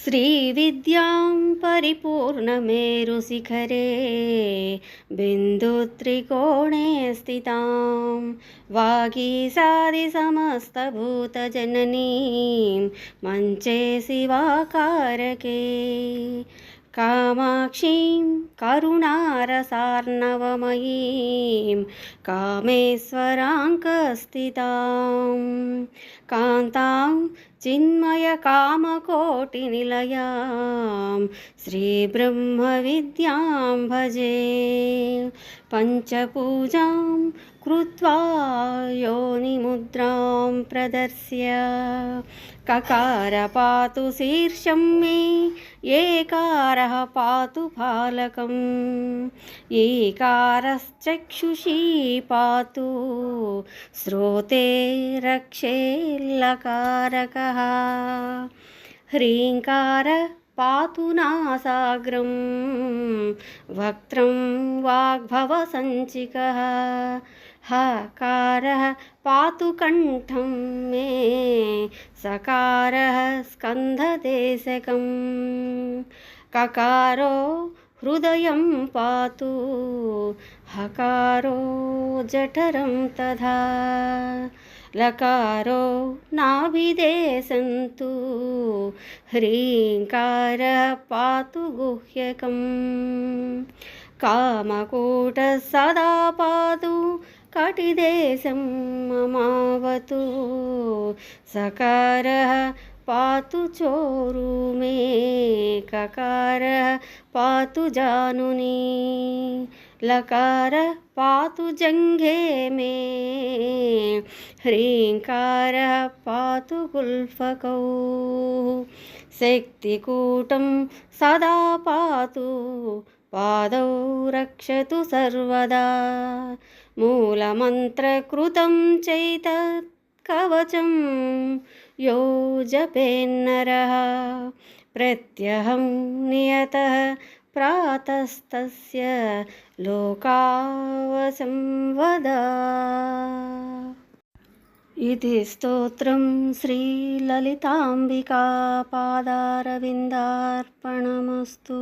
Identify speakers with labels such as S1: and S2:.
S1: श्रीविद्यां परिपूर्णमेरुशिखरे बिन्दुत्रिकोणे स्थितां वागीसादिसमस्तभूतजननीं मञ्चे शिवाकारके कामाक्षीं करुणारसार्णवमयीं कामेश्वराङ्कस्थितां कान्तां चिन्मयकामकोटिनिलयां श्रीब्रह्मविद्यां भजे। पञ्चपूजां कृत्वा योनिमुद्रां प्रदर्श्य ककार पातु शीर्षं मे एकारः पातु फालकम् एकारश्चक्षुषी पातु श्रोते रक्षे लकारकः ह्रीङ्कार पातु नासाग्रं वक्त्रं वाग्भवसञ्चिकः हकारः पातु कण्ठं मे सकारः स्कन्धदेशकं ककारो हृदयं पातु हकारो जठरं तथा लकारो नाभिदेशन्तु ह्रीङ्कारः पातु गुह्यकं कामकूटः सदा पातु कटिदेशं ममावतु सकारः पातु चोरु मे ककारः पातु जानुनी लकारः पातु जङ्घे मे ह्रीङ्कारः पातु गुल्फकौ शक्तिकूटं सदा पातु पादौ रक्षतु सर्वदा मूलमन्त्रकृतं चैतत् कवचं यो जपेन्नरः प्रत्यहं नियतः प्रातस्तस्य लोकावसंवदा। इति स्तोत्रं श्रीललिताम्बिका पादारविन्दार्पणमस्तु।